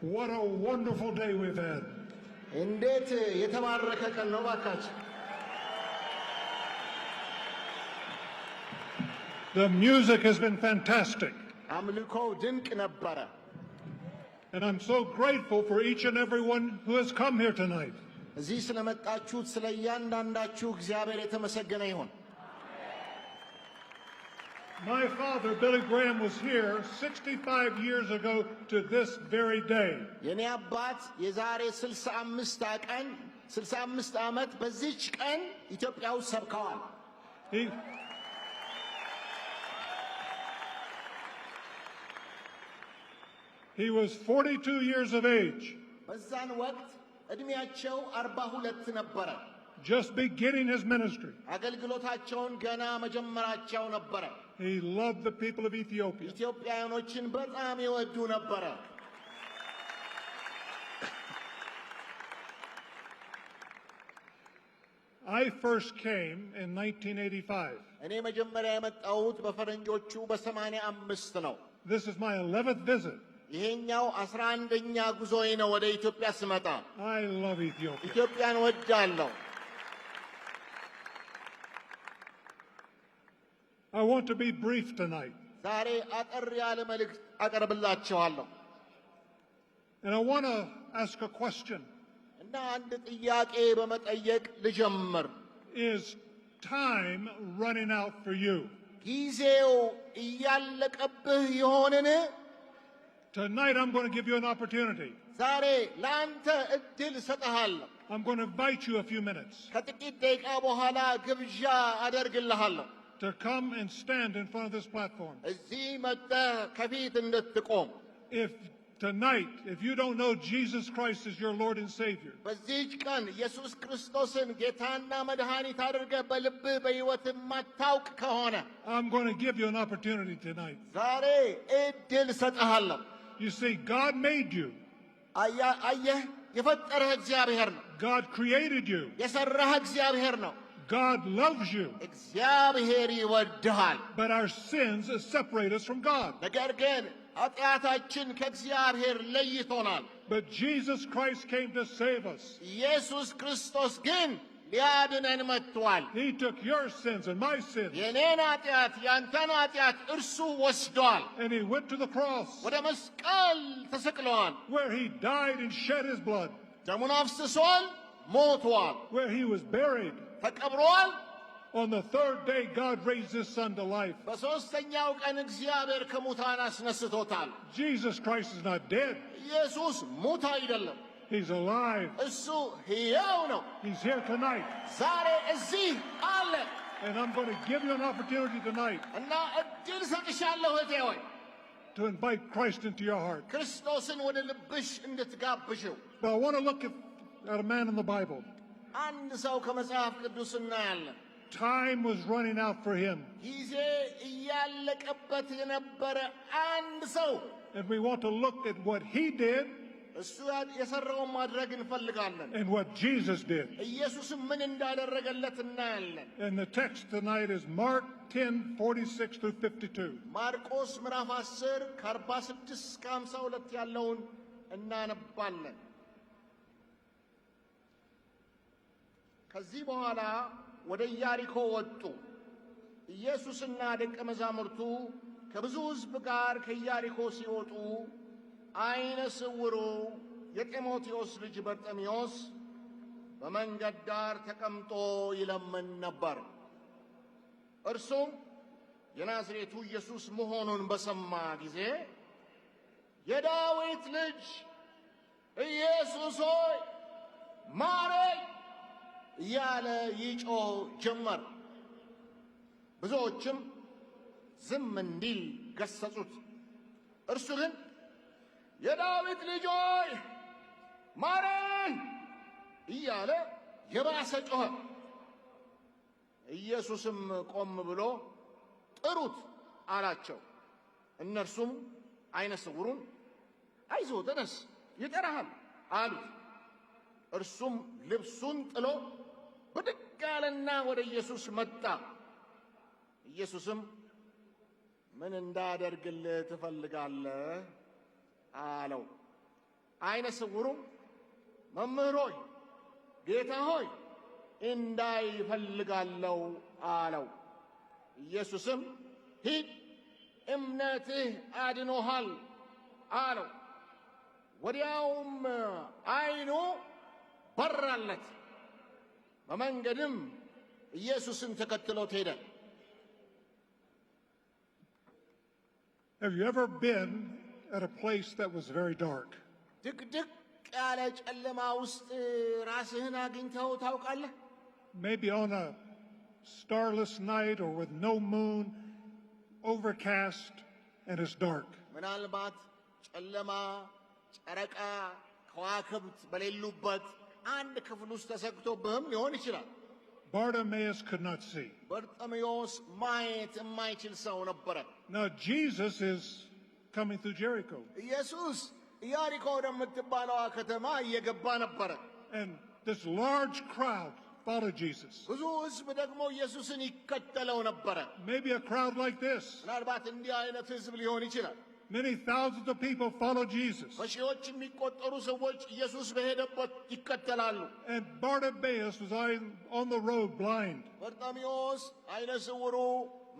What a wonderful day we've had. The music has been fantastic. And I'm so grateful for each and every one who has come here tonight. My father, Billy Graham, was here 65 years ago to this very day. He was 42 years of age, just beginning his ministry. He loved the people of Ethiopia. I first came in 1985. This is my 11th visit. I love Ethiopia. I want to be brief tonight. And I want to ask a question. Is time running out for you? Tonight I'm going to give you an opportunity. I'm going to invite you a few minutes to come and stand in front of this platform. If tonight, if you don't know Jesus Christ as your Lord and Savior, I'm going to give you an opportunity tonight. You see, God made you. God created you. God loves you. But our sins separate us from God. But Jesus Christ came to save us. He took your sins and my sins. And he went to the cross, where he died and shed his blood, where he was buried. On the third day, God raised his son to life. Jesus Christ is not dead. He's alive. He's here tonight. And I'm going to give you an opportunity tonight to invite Christ into your heart. But I want to look at a man in the Bible. Time was running out for him. And we want to look at what he did and what Jesus did. And the text tonight is Mark 10:46 through 52. ከዚህ በኋላ ወደ ኢያሪኮ ወጡ። ኢየሱስና ደቀ መዛሙርቱ ከብዙ ሕዝብ ጋር ከኢያሪኮ ሲወጡ ዓይነ ስውሩ የጢሞቴዎስ ልጅ በርጤሜዎስ በመንገድ ዳር ተቀምጦ ይለምን ነበር። እርሱም የናዝሬቱ ኢየሱስ መሆኑን በሰማ ጊዜ የዳዊት ልጅ ኢየሱስ ሆይ ማረኝ እያለ ይጮህ ጀመር። ብዙዎችም ዝም እንዲል ገሰጹት። እርሱ ግን የዳዊት ልጅ ሆይ ማረኝ እያለ የባሰ ጮኸ። ኢየሱስም ቆም ብሎ ጥሩት አላቸው። እነርሱም ዓይነ ስውሩን አይዞህ ተነስ ይጠራሃል አሉት። እርሱም ልብሱን ጥሎ ብድግ አለና ወደ ኢየሱስ መጣ። ኢየሱስም ምን እንዳደርግልህ ትፈልጋለህ አለው። አይነ ስውሩም መምህር ሆይ ጌታ ሆይ እንዳይ እፈልጋለሁ አለው። ኢየሱስም ሂድ እምነትህ አድኖሃል አለው። ወዲያውም አይኑ በራለት። በመንገድም ኢየሱስን ተከትሎት ሄደ። Have you ever been at a place that was very dark? ድቅድቅ ያለ ጨለማ ውስጥ ራስህን አግኝተው ታውቃለህ? Maybe on a starless night or with no moon, overcast, and it's dark. ምናልባት ጨለማ፣ ጨረቃ፣ ከዋክብት በሌሉበት አንድ ክፍል ውስጥ ተሰግቶብህም ሊሆን ይችላል። Bartimaeus could not see. በርጤሜዎስ ማየት የማይችል ሰው ነበረ። Now Jesus is coming through Jericho. ኢየሱስ ኢያሪኮ ወደምትባለዋ ከተማ እየገባ ነበረ። And this large crowd followed Jesus. ብዙ ሕዝብ ደግሞ ኢየሱስን ይከተለው ነበረ። Maybe a crowd like this. ምናልባት እንዲህ አይነት ሕዝብ ሊሆን ይችላል። Many thousands of people follow Jesus. በሺዎች የሚቆጠሩ ሰዎች ኢየሱስ በሄደበት ይከተላሉ። And Bartimaeus was on the road blind. በርጤሜዎስ አይነ ስውሩ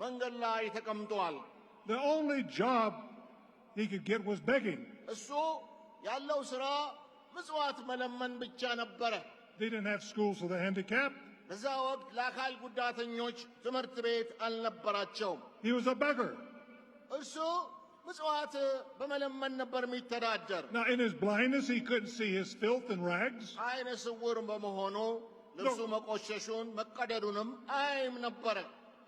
መንገድ ላይ ተቀምጧል። The only job he could get was begging. እሱ ያለው ሥራ ምጽዋት መለመን ብቻ ነበረ። They didn't have schools for the handicapped. በዛ ወቅት ለአካል ጉዳተኞች ትምህርት ቤት አልነበራቸውም። He was a beggar. እርሱ ምጽዋት በመለመን ነበር የሚተዳደር። Now in his blindness he couldn't see his filth and rags. አይነ ስውር በመሆኑ ልብሱ መቆሸሹን መቀደዱንም አይም ነበረ።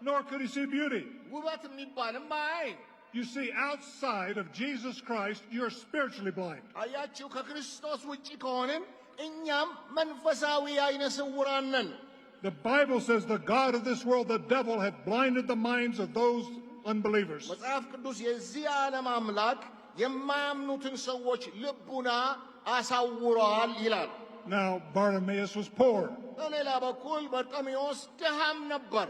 Nor could he see beauty. ውበት የሚባልም አይ You see, outside of Jesus Christ, you're spiritually blind. አያችሁ፣ ከክርስቶስ ውጪ ከሆንን እኛም መንፈሳዊ አይነ ስውራን ነን። The Bible says the God of this world, the devil, had blinded the minds of those unbelievers. መጽሐፍ ቅዱስ የዚህ ዓለም አምላክ የማያምኑትን ሰዎች ልቡና አሳውረዋል ይላል። Now Bartimaeus was poor. በሌላ በኩል በርጤሜዎስ ድሃም ነበር።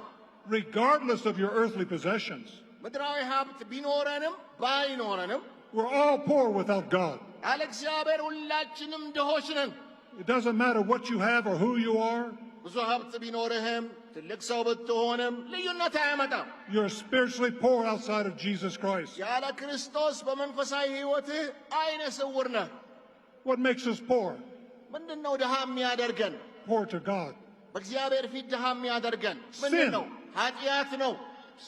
Regardless of your earthly possessions, ምድራዊ ሀብት ቢኖረንም ባይኖረንም we're all poor without God. ያለ እግዚአብሔር ሁላችንም ድሆች ነን። It doesn't matter what you have or who you are. ብዙ ሀብት ቢኖርህም ትልቅ ሰው ብትሆንም ልዩነት አያመጣም። You're spiritually poor outside of Jesus Christ. ያለ ክርስቶስ በመንፈሳዊ ሕይወትህ አይነ ስውር ነህ። What makes us poor? ምንድነው ድሃ የሚያደርገን? Poor to God. በእግዚአብሔር ፊት ድሃ የሚያደርገን ምንድነው? ኃጢአት ነው።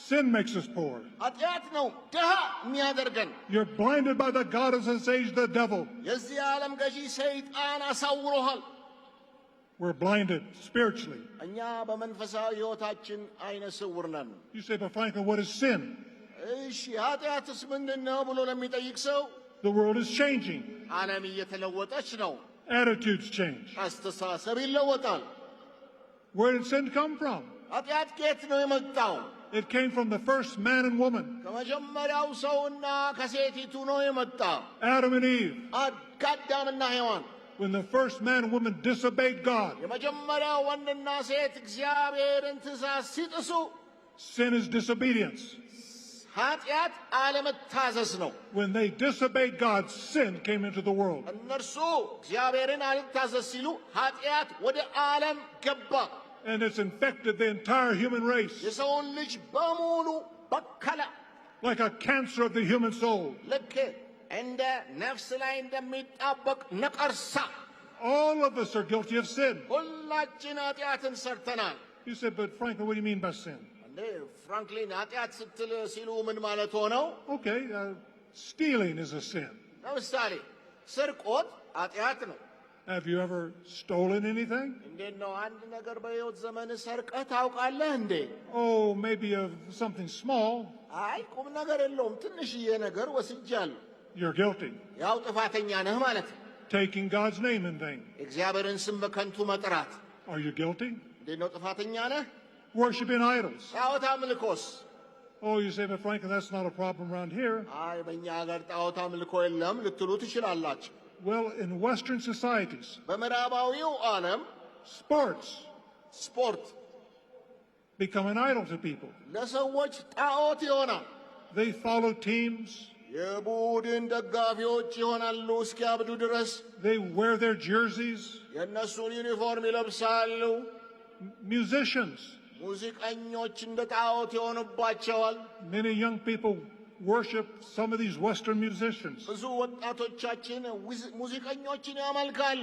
Sin makes us poor. ኃጢአት ነው ድሃ የሚያደርገን። You're blinded by the God of this age, the devil. የዚህ ዓለም ገዢ ሰይጣን አሳውሮሃል። We're blinded spiritually. እኛ በመንፈሳዊ ሕይወታችን አይነ ስውር ነን። You say, but Franklin, what is sin? እሺ ኃጢአትስ ምንድነው ብሎ ለሚጠይቅ ሰው The world is changing. ዓለም እየተለወጠች ነው። Attitudes change. አስተሳሰብ ይለወጣል። Where did sin come from? ኃጢአት ከየት ነው የመጣው? It came from the first man and woman, ከመጀመሪያው ሰውና ከሴቲቱ ነው የመጣው። Adam and Eve. ከአዳምና ሔዋን When the first man and woman disobeyed God, የመጀመሪያው ወንድና ሴት እግዚአብሔርን ትእዛዝ ሲጥሱ sin is disobedience. ኃጢአት አለመታዘዝ ነው። When they disobeyed God, sin came into the world. እነርሱ እግዚአብሔርን አልታዘዝ ሲሉ ኃጢአት ወደ ዓለም ገባ። And it's infected the entire human race, የሰውን ልጅ በሙሉ በከለ። like a cancer of the human soul. ልክ እንደ ነፍስ ላይ እንደሚጣበቅ ነቀርሳ All of us are guilty of sin. ሁላችን ኃጢአትን ሰርተናል። You said, but Franklin, what do you mean by sin? እንዴ ፍራንክሊን ኃጢአት ስትል ሲሉ ምን ማለት ሆነው? Okay, stealing is a sin. ለምሳሌ ስርቆት ኃጢአት ነው። Have you ever stolen anything? እንዴት ነው አንድ ነገር በሕይወት ዘመን ሰርቀህ ታውቃለህ እንዴ? Oh, maybe of something small. አይ ቁም ነገር የለውም ትንሽዬ ነገር ወስጃለሁ። You're guilty. ያው ጥፋተኛ ነህ ማለት ነው። Taking God's name in vain. እግዚአብሔርን ስም በከንቱ መጥራት Are you guilty? እንዴት ነው ጥፋተኛ ነህ? Worshipping idols. ጣዖት አምልኮስ? Oh, you say, but Franklin, that's not a problem around here. አይ በእኛ ሀገር ጣዖት አምልኮ የለም ልትሉ ትችላላችሁ። Well, in Western societies, በምዕራባዊው ዓለም sports ስፖርት become an idol to people. ለሰዎች ጣዖት ይሆናል። They follow teams. የቡድን ደጋፊዎች ይሆናሉ እስኪያብዱ ድረስ። They wear their jerseys. የእነሱን ዩኒፎርም ይለብሳሉ። Musicians. ሙዚቀኞች እንደ ጣዖት ይሆኑባቸዋል። Many young people worship some of these Western musicians. ብዙ ወጣቶቻችን ሙዚቀኞችን ያመልካሉ።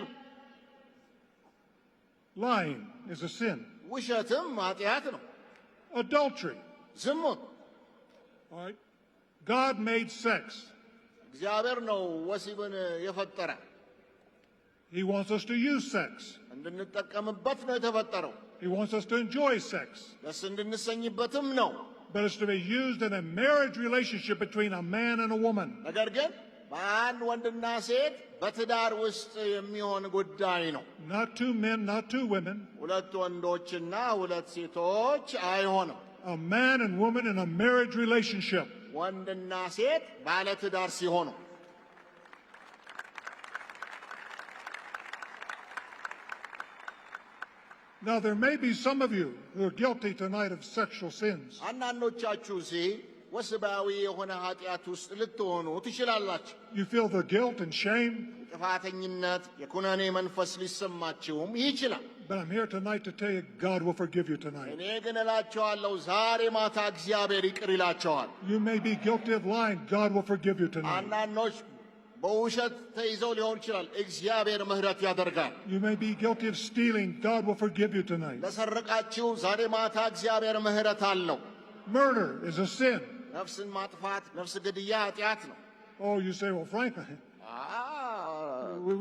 Lying is a sin. ውሸትም ኃጢአት ነው። Adultery. ዝሙት። All right. God made sex. እግዚአብሔር ነው ወሲብን የፈጠረ። He wants us to use sex. እንድንጠቀምበት ነው የተፈጠረው። He wants us to enjoy sex. ደስ እንድንሰኝበትም ነው። But it's to be used in a marriage relationship between a man and a woman. ነገር ግን በአንድ ወንድና ሴት በትዳር ውስጥ የሚሆን ጉዳይ ነው። Not two men, not two women. ሁለት ወንዶችና ሁለት ሴቶች አይሆንም። A man and woman in a marriage relationship. ወንድና ሴት ባለ ትዳር ሲሆኑ። Now there may be some of you who are guilty tonight of sexual sins. አንዳንዶቻችሁ እዚህ ወስባዊ የሆነ ኃጢአት ውስጥ ልትሆኑ ትችላላችሁ። You feel the guilt and shame. ጥፋተኝነት የኩነኔ መንፈስ ሊሰማችሁም ይችላል። But I'm here tonight to tell you God will forgive you tonight. እኔ ግን እላችኋለሁ ዛሬ ማታ እግዚአብሔር ይቅር ይላችኋል። You may be guilty of lying. God will forgive you tonight. አንዳንዶች በውሸት ተይዘው ሊሆን ይችላል። እግዚአብሔር ምሕረት ያደርጋል። You may be guilty of stealing. God will forgive you tonight. ለሰረቃችሁ ዛሬ ማታ እግዚአብሔር ምሕረት አለው። Murder is a sin. ነፍስን ማጥፋት ነፍስ ግድያ ኃጢአት ነው። Oh, you say, well, frankly,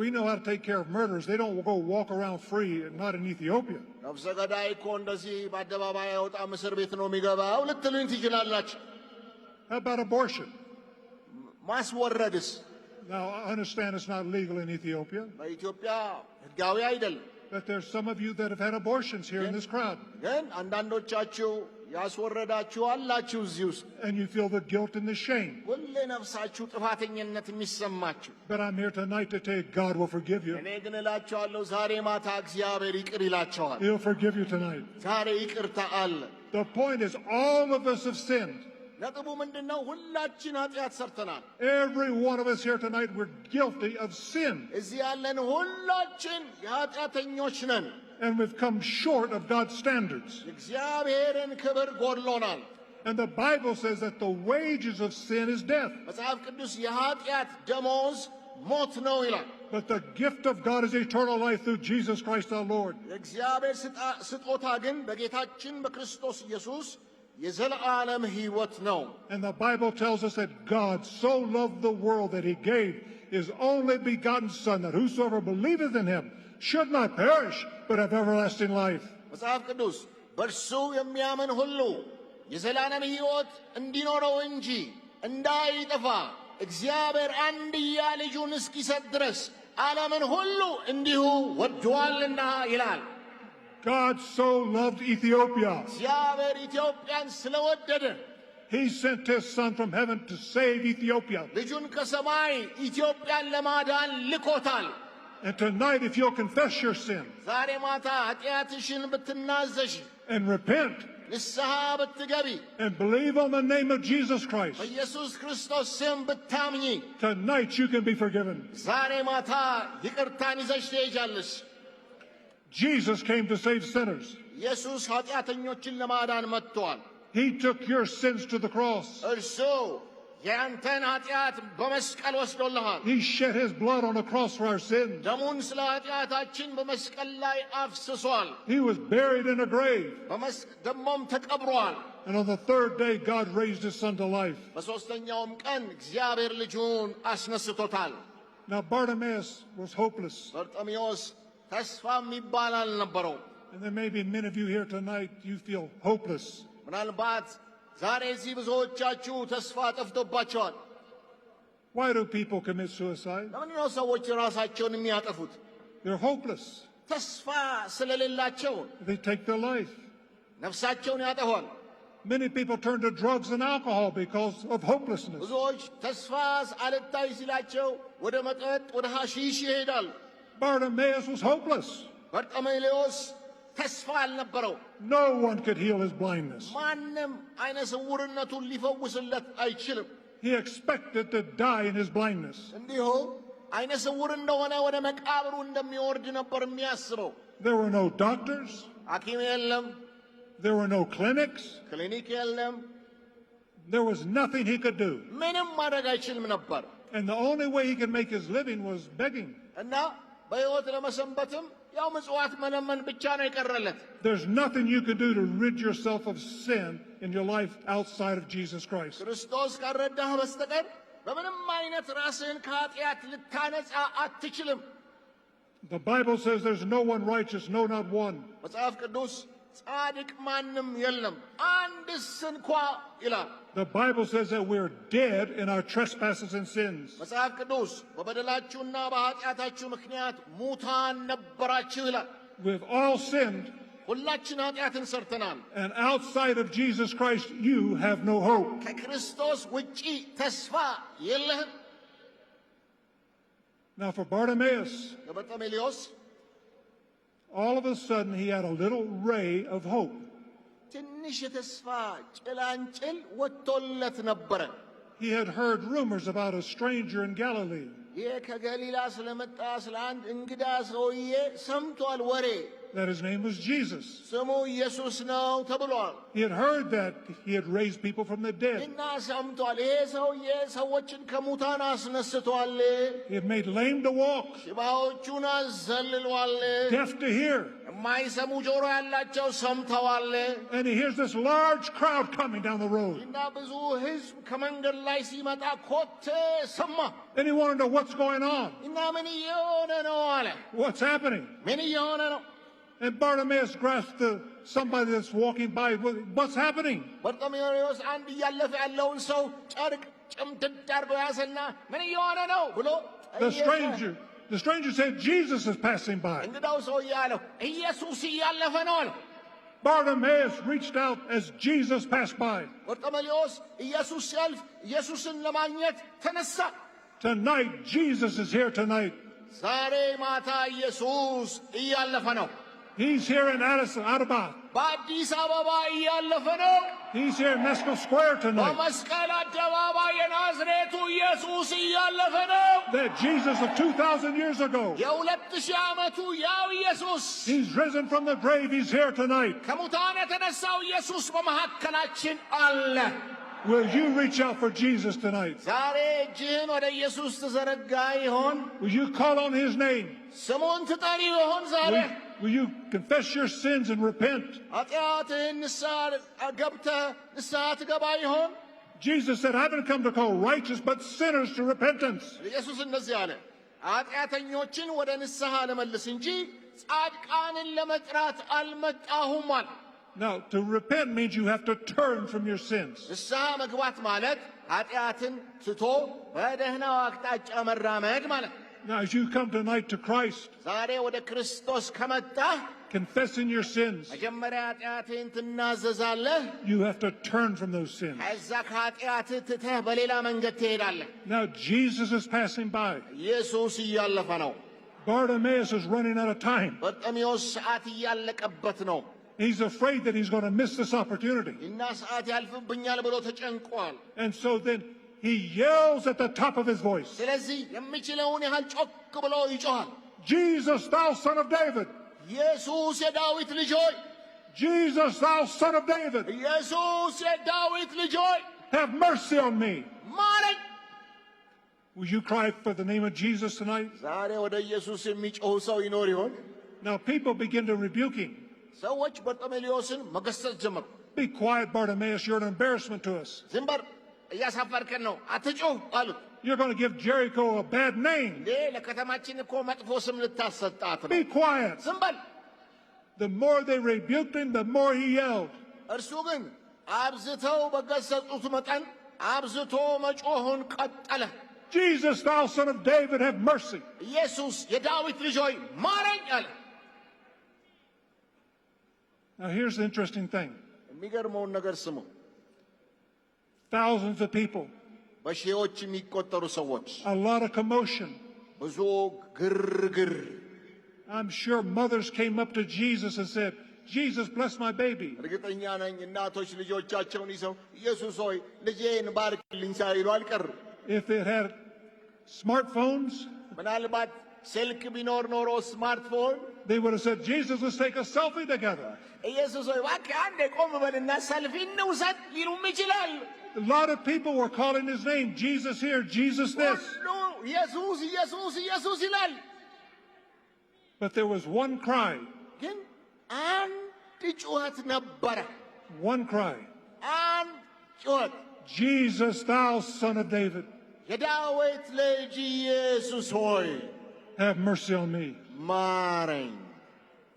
we know how to take care of murderers. They don't go walk around free, not in Ethiopia. ነፍሰ ገዳይ እኮ እንደዚህ በአደባባይ አይወጣም፣ እስር ቤት ነው የሚገባው ልትሉኝ ትችላላችሁ። How about abortion? ማስወረድስ? Now, I understand it's not legal in Ethiopia. በኢትዮጵያ ሕጋዊ አይደለም። But there's some of you that have had abortions here in this crowd. ግን አንዳንዶቻችሁ ያስወረዳችሁ አላችሁ እዚህ ውስጥ። And you feel the guilt and the shame. ሁሌ ነፍሳችሁ ጥፋተኝነት የሚሰማችሁ። But I'm here tonight to tell you God will forgive you. እኔ ግን እላችኋለሁ ዛሬ ማታ እግዚአብሔር ይቅር ይላችኋል። He'll forgive you tonight. ዛሬ ይቅርታ አለ። The point is all of us have sinned. ነጥቡ ምንድን ነው? ሁላችን ኃጢአት ሰርተናል። Every one of us here tonight, we're guilty of sin. እዚህ ያለን ሁላችን ኃጢአተኞች ነን። And we've come short of God's standards. እግዚአብሔርን ክብር ጎድሎናል። And the Bible says that the wages of sin is death. መጽሐፍ ቅዱስ የኃጢአት ደሞዝ ሞት ነው ይላል። But the gift of God is eternal life through Jesus Christ our Lord. የእግዚአብሔር ስጦታ ግን በጌታችን በክርስቶስ ኢየሱስ የዘላለም ሕይወት ነው። And the Bible tells us that God so loved the world that he gave his only begotten Son, that whosoever believeth in him should not perish, but have everlasting life. መጽሐፍ ቅዱስ በእርሱ የሚያምን ሁሉ የዘላለም ሕይወት እንዲኖረው እንጂ እንዳይጠፋ እግዚአብሔር አንድያ ልጁን እስኪሰጥ ድረስ ዓለምን ሁሉ እንዲሁ ወዶአልና ይላል። God so loved Ethiopia. እግዚአብሔር ኢትዮጵያን ስለወደደ He sent his Son from heaven to save Ethiopia. ልጁን ከሰማይ ኢትዮጵያን ለማዳን ልኮታል። And tonight, if you'll confess your sin ዛሬ ማታ ኃጢአትሽን ብትናዘሽ and repent ንስሐ ብትገቢ and believe on the name of Jesus Christ, በኢየሱስ ክርስቶስ ስም ብታምኚ tonight you can be forgiven. ዛሬ ማታ ይቅርታን ይዘሽ ትሄጃለሽ። Jesus came to save sinners. ኢየሱስ ኃጢአተኞችን ለማዳን መጥቷል። He took your sins to the cross. እርሱ የአንተን ኃጢአት በመስቀል ወስዶልሃል። He shed his blood on the cross for our sins. ደሙን ስለ ኃጢአታችን በመስቀል ላይ አፍስሷል። He was buried in a grave. ደሞም ተቀብሯል። And on the third day, God raised his Son to life. በሦስተኛውም ቀን እግዚአብሔር ልጁን አስነስቶታል። Now Bartimaeus was hopeless. በርጤሜዎስ ተስፋ የሚባል አልነበረው። And there may be many of you here tonight, you feel hopeless. ምናልባት ዛሬ እዚህ ብዙዎቻችሁ ተስፋ ጠፍቶባቸዋል። Why do people commit suicide? ለምን ነው ሰዎች ራሳቸውን የሚያጠፉት? They're hopeless. ተስፋ ስለሌላቸው They take their life. ነፍሳቸውን ያጠፋል። Many people turn to drugs and alcohol because of hopelessness. ብዙዎች ተስፋ አልታይ ሲላቸው ወደ መጠጥ ወደ ሐሺሽ ይሄዳሉ። Bartimaeus was hopeless. በርጤሜዎስ ተስፋ አልነበረው። No one could heal his blindness. ማንም አይነ ስውርነቱን ሊፈውስለት አይችልም። He expected to die in his blindness. እንዲሁ አይነ ስውር እንደሆነ ወደ መቃብሩ እንደሚወርድ ነበር የሚያስበው። There were no doctors. ሐኪም የለም። There were no clinics. ክሊኒክ የለም። There was nothing he could do. ምንም ማድረግ አይችልም ነበር And the only way he could make his living was begging. እና በሕይወት ለመሰንበትም ያው ምጽዋት መለመን ብቻ ነው የቀረለት። There's nothing you can do to rid yourself of sin in your life outside of Jesus Christ. ክርስቶስ ካልረዳህ በስተቀር በምንም አይነት ራስህን ከኃጢአት ልታነጻ አትችልም። The Bible says there's no one righteous, no, not one. መጽሐፍ ቅዱስ ጻድቅ ማንም የለም አንድስ እንኳ ይላል። The Bible says that we're dead in our trespasses and sins. መጽሐፍ ቅዱስ በበደላችሁና በኃጢአታችሁ ምክንያት ሙታን ነበራችሁ ይላል። We've all sinned, ሁላችን ኃጢአትን ሰርተናል። and outside of Jesus Christ, you have no hope. ከክርስቶስ ውጪ ተስፋ የለህም። Now for Bartimaeus, ለበርጤሜዎስ all of a sudden he had a little ray of hope. ትንሽ የተስፋ ጭላንጭል ወጥቶለት ነበረ። He had heard rumors about a stranger in Galilee. ይህ ከገሊላ ስለመጣ ስለ አንድ እንግዳ ሰውዬ ሰምቷል ወሬ። That his name was Jesus. ስሙ ኢየሱስ ነው ተብሏል። He had heard that he had raised people from the dead. እና ሰምቷል ይሄ ሰውዬ ሰዎችን ከሙታን አስነስቷል። He had made lame to walk, ሽባዎቹን አዘልሏል። deaf to hear. የማይሰሙ ጆሮ ያላቸው ሰምተዋል። And he hears this large crowd coming down the road. እና ብዙ ሕዝብ ከመንገድ ላይ ሲመጣ ኮቴ ሰማ። And he wanted to know what's going on. እና ምን እየሆነ ነው አለ። What's happening? ምን እየሆነ ነው? And Bartimaeus grasped somebody that's walking by. What's happening? በርጤሜዎስ አንድ እያለፈ ያለውን ሰው ጨርቅ ጭምድድ አድርጎ ያዘና ምን እየሆነ ነው ብሎ The stranger said, Jesus is passing by. እንግዳው ሰውዬ አለው ኢየሱስ እያለፈ ነው አለው። Bartimaeus reached out as Jesus passed by. በርጤሜዎስ ኢየሱስ ሲያልፍ ኢየሱስን ለማግኘት ተነሳ። Tonight, Jesus is here tonight. ዛሬ ማታ ኢየሱስ እያለፈ ነው። He's here in Addison, Addabad. በአዲስ አበባ እያለፈ ነው። He's here in Mescal Square tonight. በመስቀል አደባባይ የናዝሬቱ ኢየሱስ እያለፈ ነው። That Jesus of 2,000 years ago. የ2000 ዓመቱ ያው ኢየሱስ He's risen from the grave. He's here tonight. ከሙታን የተነሳው ኢየሱስ በመካከላችን አለ። Will you reach out for Jesus tonight? ዛሬ እጅህን ወደ ኢየሱስ ትዘረጋ ይሆን? Will you call on his name? ስሙን ትጠሪ ይሆን? ዛሬ Will you confess your sins and repent? ኃጢአትህን ንስሐ ገብተህ ንስሐ ትገባ ይሆን? Jesus said, I haven't come to call righteous, but sinners to repentance. ኢየሱስ እንደዚህ አለ፣ ኃጢአተኞችን ወደ ንስሐ ለመልስ እንጂ ጻድቃንን ለመጥራት አልመጣሁም አለ። Now, to repent means you have to turn from your sins. ንስሐ መግባት ማለት ኃጢአትን ትቶ በደህናው አቅጣጫ መራመድ ማለት። Now, as you come tonight to Christ, ዛሬ ወደ ክርስቶስ ከመጣህ confessing your sins, መጀመሪያ ኃጢአትህን ትናዘዛለህ። you have to turn from those sins. ከዛ ከኃጢአትህ ትተህ በሌላ መንገድ ትሄዳለህ። Now, Jesus is passing by. ኢየሱስ እያለፈ ነው። Bartimaeus is running out of time. በርጤሜዎስ ሰዓት እያለቀበት ነው። He's afraid that he's going to miss this opportunity. እና ሰዓት ያልፍብኛል ብሎ ተጨንቋል። And so then he yells at the top of his voice, ስለዚህ የሚችለውን ያህል ጮክ ብሎ ይጮኻል። Jesus, thou son of David! ኢየሱስ የዳዊት ልጅ ሆይ! Jesus, thou son of David! ኢየሱስ የዳዊት ልጅ ሆይ! Have mercy on me! ማረኝ! Will you cry for the name of Jesus tonight? ዛሬ ወደ ኢየሱስ የሚጮህ ሰው ይኖር ይሆን? Now people begin to rebuke him. ሰዎች በርጤሜዎስን መገሰጽ ጀመሩ። Be quiet, Bartimaeus, you're an embarrassment to us. ዝም በል እያሳፈርከን ነው፣ አትጮህ አሉት። You're going to give Jericho a bad name. እንዴ ለከተማችን እኮ መጥፎ ስም ልታሰጣት ነው። Be quiet. ዝም በል። The more they rebuked him, the more he yelled. እርሱ ግን አብዝተው በገሰጹት መጠን አብዝቶ መጮሁን ቀጠለ። Jesus, thou son of David, have mercy. ኢየሱስ የዳዊት ልጅ ሆይ ማረኝ አለ። Now here's the interesting thing. የሚገርመውን ነገር ስሙ። Thousands of people, በሺዎች የሚቆጠሩ ሰዎች፣ a lot of commotion. ብዙ ግርግር። I'm sure mothers came up to Jesus and said, Jesus, bless my baby. እርግጠኛ ነኝ እናቶች ልጆቻቸውን ይዘው ኢየሱስ ሆይ ልጄን ባርክልኝ ሳይሉ አልቀርም። If it had smartphones, ምናልባት ስልክ ቢኖር ኖሮ ስማርትፎን they would have said, Jesus, let's take a selfie together. ኢየሱስ ሆይ እባክህ አንዴ ቆም በልና ሰልፊ እንውሰድ ሊሉም ይችላል። A lot of people were calling his name, Jesus here, Jesus this. ሁሉ ኢየሱስ ኢየሱስ ኢየሱስ ይላል። But there was one cry, ግን አንድ ጩኸት ነበረ። one cry. አንድ ጩኸት Jesus, thou son of David, የዳዊት ልጅ ኢየሱስ ሆይ have mercy on me. ማረኝ።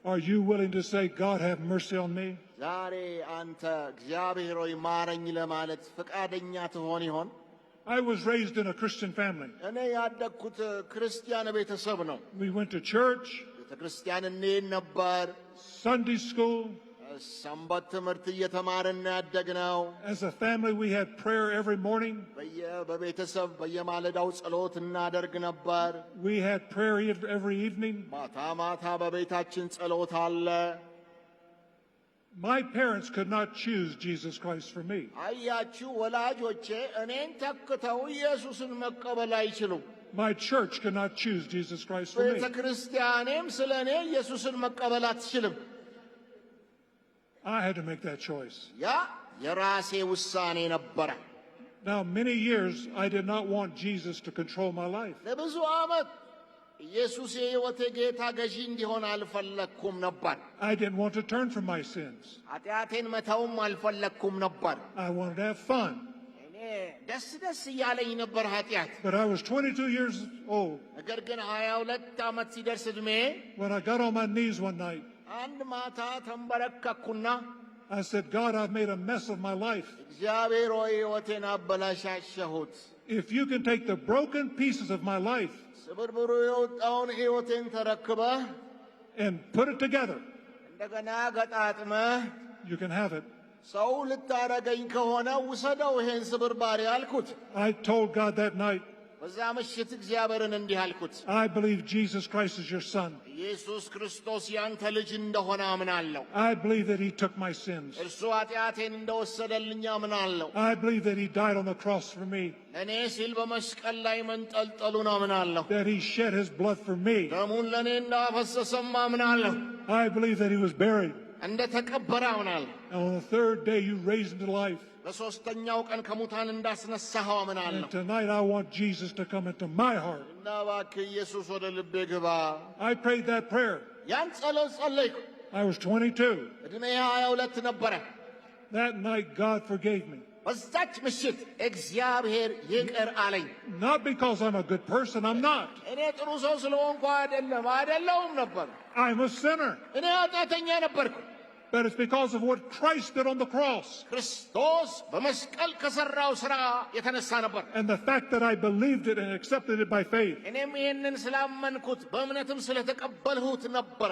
Are you willing to say, God, have mercy on me? ዛሬ አንተ እግዚአብሔር ሆይ ማረኝ ለማለት ፈቃደኛ ትሆን ይሆን? I was raised in a Christian family. እኔ ያደግኩት ክርስቲያን ቤተሰብ ነው። We went to church, ቤተ ክርስቲያን እንሄድ ነበር። Sunday school. ሰንበት ትምህርት እየተማርን ያደግነው። As a family, we had prayer every morning. በቤተሰብ በየማለዳው ጸሎት እናደርግ ነበር። We had prayer every evening. ማታ ማታ በቤታችን ጸሎት አለ። My parents could not choose Jesus Christ for me. አያችሁ ወላጆቼ እኔን ተክተው ኢየሱስን መቀበል አይችሉም። My church could not choose Jesus Christ for me. ቤተ ክርስቲያኔም ስለ እኔ ኢየሱስን መቀበል አትችልም። I had to make that choice. ያ የራሴ ውሳኔ ነበረ። Now, many years, I did not want Jesus to control my life. ለብዙ ዓመት ኢየሱስ የሕይወቴ ጌታ ገዢ እንዲሆን አልፈለግኩም ነበር። I didn't want to turn from my sins. ኃጢአቴን መተውም አልፈለግኩም ነበር። I wanted to have fun. እኔ ደስ ደስ እያለኝ ነበር ኃጢአት። But I was 22 years old ነገር ግን 22 ዓመት ሲደርስ ዕድሜ when I got on my knees one night. አንድ ማታ ተንበረከኩና I said, God, I've made a mess of my life. እግዚአብሔር ሆይ ሕይወቴን አበላሻሸሁት። If you can take the broken pieces of my life ስብርብሩ የወጣውን ሕይወቴን ተረክበህ and put it together, እንደገና ገጣጥመህ you can have it. ሰው ልታረገኝ ከሆነ ውሰደው ይሄን ስብርባሪ አልኩት። I told God that night, በዛ ምሽት እግዚአብሔርን እንዲህ አልኩት፣ I believe Jesus Christ is your son. ኢየሱስ ክርስቶስ ያንተ ልጅ እንደሆነ አምናለሁ። I believe that he took my sins. እርሱ ኃጢአቴን እንደወሰደልኝ አምናለሁ። I believe that he died on the cross for me, ለእኔ ሲል በመስቀል ላይ መንጠልጠሉን አምናለሁ። that he shed his blood for me. ደሙን ለእኔ እንዳፈሰሰም አምናለሁ። I believe that he was buried. እንደ ተቀበረ አምናለሁ። And on the third day you raised him to life. በሦስተኛው ቀን ከሙታን እንዳስነሳኸው አምናለሁ። And tonight I want Jesus to come into my heart. እና እባክህ ኢየሱስ ወደ ልቤ ግባ። I prayed that prayer. ያን ጸሎት ጸለይኩ። I was 22. ዕድሜ 22 ነበረ። That night God forgave me. በዛች ምሽት እግዚአብሔር ይቅር አለኝ። Not because I'm a good person, I'm not. እኔ ጥሩ ሰው ስለሆንኩ አይደለሁም ነበር። I'm a sinner. እኔ ኃጢአተኛ ነበርኩ። But it's because of what Christ did on the cross. ክርስቶስ በመስቀል ከሠራው ሥራ የተነሳ ነበር። And the fact that I believed it and accepted it by faith. እኔም ይህንን ስላመንኩት በእምነትም ስለተቀበልሁት ነበረ።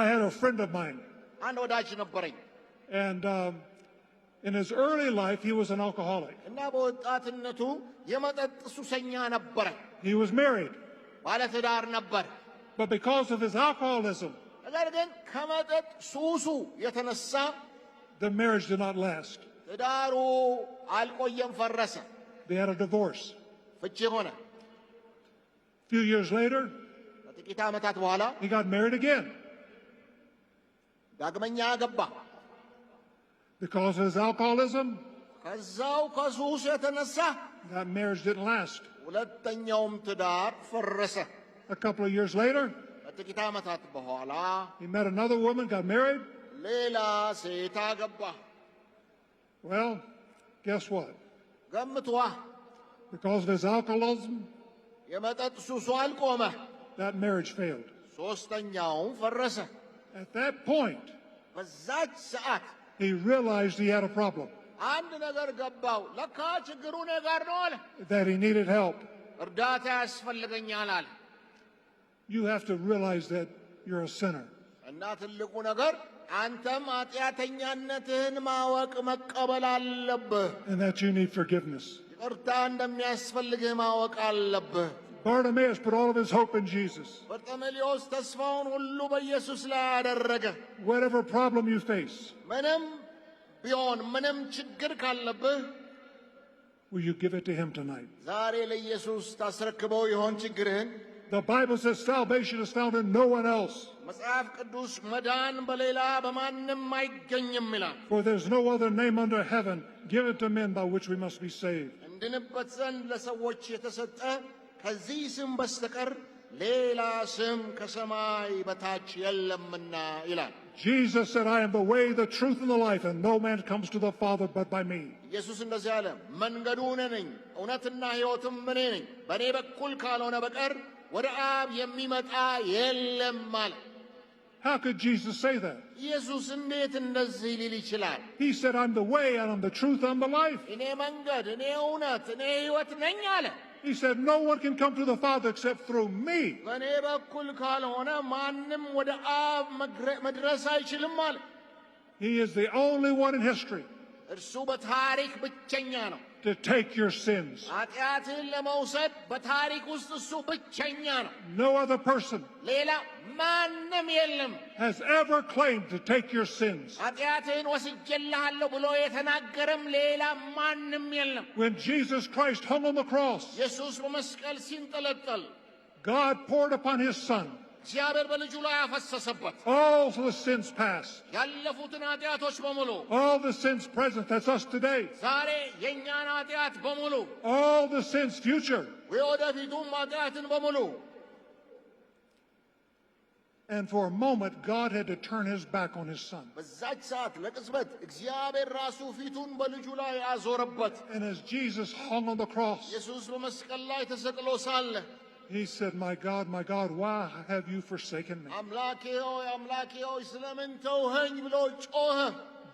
I had a friend of mine. አንድ ወዳጅ ነበረኝ And in his early life, he was an alcoholic. እና በወጣትነቱ የመጠጥ ሱሰኛ ነበረ። He was married. ባለትዳር ነበር። But because of his alcoholism, ነገር ግን ከመጠጥ ሱሱ የተነሳ the marriage did not last. ትዳሩ አልቆየም፣ ፈረሰ። They had a divorce. ፍቺ ሆነ። A few years later, ከጥቂት ዓመታት በኋላ he got married again. ዳግመኛ ገባ። Because of his alcoholism, ከዛው ከሱስ የተነሳ that marriage didn't last. ሁለተኛውም ትዳር ፈረሰ። A couple of years later, ከጥቂት ዓመታት በኋላ he met another woman, got married. ሌላ ሴት አገባ። Well, guess what? ገምቷ Because of his alcoholism, የመጠጥ ሱሱ አልቆመ። that marriage failed. ሦስተኛውም ፈረሰ። At that point, በዛች ሰዓት he realized he had a problem, አንድ ነገር ገባው። ለካ ችግሩ እኔ ጋር ነው አለ። that he needed help. እርዳታ ያስፈልገኛል አለ። You have to realize that you're a sinner. እና ትልቁ ነገር አንተም ኃጢአተኛነትህን ማወቅ መቀበል አለብህ። And that you need forgiveness. ይቅርታ እንደሚያስፈልግህ ማወቅ አለብህ። Bartimaeus put all of his hope in Jesus. በርጤሜዎስ ተስፋውን ሁሉ በኢየሱስ ላይ አደረገ። Whatever problem you face, ምንም ቢሆን ምንም ችግር ካለብህ will you give it to him tonight? ዛሬ ለኢየሱስ ታስረክበው ይሆን ችግርህን? The Bible says salvation is found in no one else. መጽሐፍ ቅዱስ መዳን በሌላ በማንም አይገኝም ይላል። For there's no other name under heaven given to men by which we must be saved. እንድንበት ዘንድ ለሰዎች የተሰጠ ከዚህ ስም በስተቀር ሌላ ስም ከሰማይ በታች የለምና ይላል። Jesus said, I am the way, the truth, and the life, and no man comes to the Father but by me. ኢየሱስ እንደዚህ አለ፣ መንገዱ እኔ ነኝ፣ እውነትና ሕይወትም እኔ ነኝ፣ በእኔ በኩል ካልሆነ በቀር ወደ አብ የሚመጣ የለም አለ። How could Jesus say that? ኢየሱስ እንዴት እንደዚህ ሊል ይችላል? He said, I'm the way, and I'm the truth, and I'm the life. እኔ መንገድ፣ እኔ እውነት፣ እኔ ሕይወት ነኝ አለ። He said, no one can come to the Father except through me. በእኔ በኩል ካልሆነ ማንም ወደ አብ መድረስ አይችልም አለ። He is the only one in history እርሱ በታሪክ ብቸኛ ነው። to take your sins. ኃጢአትህን ለመውሰድ በታሪክ ውስጥ እሱ ብቸኛ ነው። No other person ሌላ ማንም የለም። has ever claimed to take your sins. ኃጢአትህን ወስጄልሃለሁ ብሎ የተናገረም ሌላ ማንም የለም። When Jesus Christ hung on the cross, ኢየሱስ በመስቀል ሲንጠለጠል God poured upon his Son እግዚአብሔር በልጁ ላይ ያፈሰሰበት all the sins past, ያለፉትን ኃጢአቶች በሙሉ all the sins present, that's us today, ዛሬ የእኛን ኃጢአት በሙሉ all the sins future. የወደፊቱም ኃጢአትን በሙሉ And for a moment, God had to turn his back on his Son. በዛች ሰዓት ለቅጽበት እግዚአብሔር ራሱ ፊቱን በልጁ ላይ አዞረበት። And as Jesus hung on the cross, ኢየሱስ በመስቀል ላይ ተሰቅሎ ሳለ he said, my God, why have you forsaken me? አምላኬ ሆይ ስለምን ተውኸኝ ብሎ ጮኸ።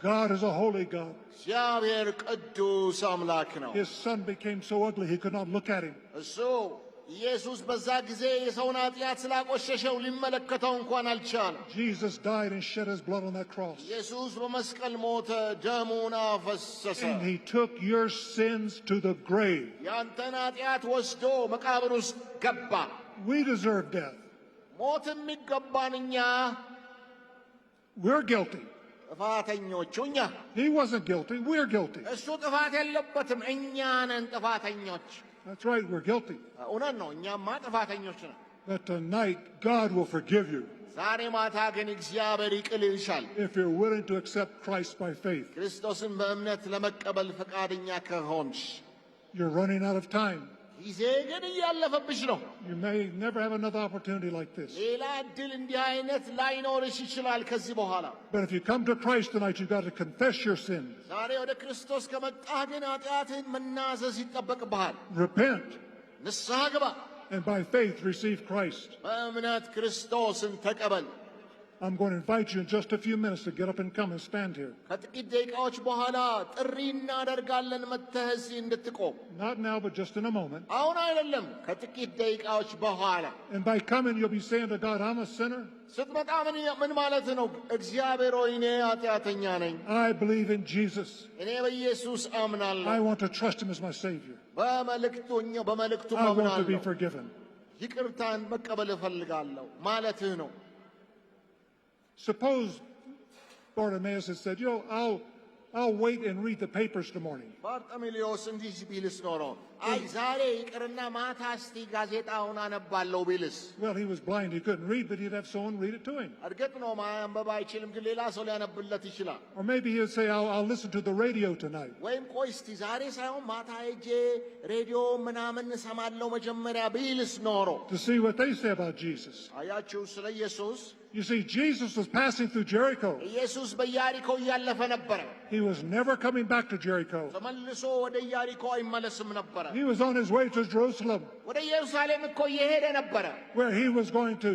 God is a holy God. እግዚአብሔር ቅዱስ አምላክ ነው። His Son became so ugly he could not look at him. እሱ ኢየሱስ በዛ ጊዜ የሰውን ኃጢአት ስላቆሸሸው ሊመለከተው እንኳን አልቻለም። Jesus died and shed his blood on that cross. ኢየሱስ በመስቀል ሞተ፣ ደሙን አፈሰሰ። And he took your sins to the grave. ያንተን ኃጢአት ወስዶ መቃብር ውስጥ ገባ። We deserve death. ሞት የሚገባን እኛ፣ We're guilty. ጥፋተኞቹ እኛ። He wasn't guilty. We're guilty. እሱ ጥፋት የለበትም፣ እኛ ነን ጥፋተኞች። That's right, we're guilty. እውነት ነው፣ እኛማ ጥፋተኞች ነን። But tonight, God will forgive you ዛሬ ማታ ግን እግዚአብሔር ይቅር ይልሻል። if you're willing to accept Christ by faith. ክርስቶስን በእምነት ለመቀበል ፈቃደኛ ከሆንሽ። You're running out of time. ጊዜ ግን እያለፈብሽ ነው። You may never have another opportunity like this. ሌላ እድል እንዲህ አይነት ላይኖርሽ ይችላል ከዚህ በኋላ። But if you come to Christ tonight, you've got to confess your sins. ዛሬ ወደ ክርስቶስ ከመጣህ ግን ኃጢአትህን መናዘዝ ይጠበቅብሃል። Repent, ንስሐ ግባ፣ and by faith receive Christ. በእምነት ክርስቶስን ተቀበል። I'm going to invite you in just a few minutes to get up and come and stand here. ከጥቂት ደቂቃዎች በኋላ ጥሪ እናደርጋለን መጥተህ እዚህ እንድትቆም። Not now, but just in a moment. አሁን አይደለም፣ ከጥቂት ደቂቃዎች በኋላ። And by coming, you'll be saying to God, I'm a sinner. ስትመጣ ምን ማለት ነው? እግዚአብሔር ሆይ እኔ ኃጢአተኛ ነኝ፣ I believe in Jesus. እኔ በኢየሱስ አምናለሁ፣ I want to trust him as my Savior. በመልእክቱ I want to be አምናለሁ፣ forgiven. ይቅርታን መቀበል እፈልጋለሁ ማለትህ ነው። Suppose Bartimaeus had said, I'll wait and read the papers tomorrow. ባርጤሜዎስ እንዲህ ቢልስ ኖሮ አይ ዛሬ ይቅርና ማታ እስቲ ጋዜጣውን አነባለሁ ቢልስ? Well, he was blind. He couldn't read, but he'd have someone read it to him. እርግጥ ነው ማንበብ አይችልም፣ ግን ሌላ ሰው ሊያነብለት ይችላል። Or maybe he would say, I'll listen to the radio tonight. ወይም ቆይ እስቲ ዛሬ ሳይሆን ማታ ሄጄ ሬዲዮ ምናምን እሰማለሁ መጀመሪያ ቢልስ ኖሮ? To see what they say about Jesus. አያችሁ ስለ ኢየሱስ። You see, Jesus was passing through Jericho. ኢየሱስ በኢያሪኮ እያለፈ ነበረ። He was never coming back to Jericho. ተመልሶ ወደ ኢያሪኮ አይመለስም ነበረ። He was on his way to Jerusalem, ወደ ኢየሩሳሌም እኮ እየሄደ ነበረ፣ where he was going to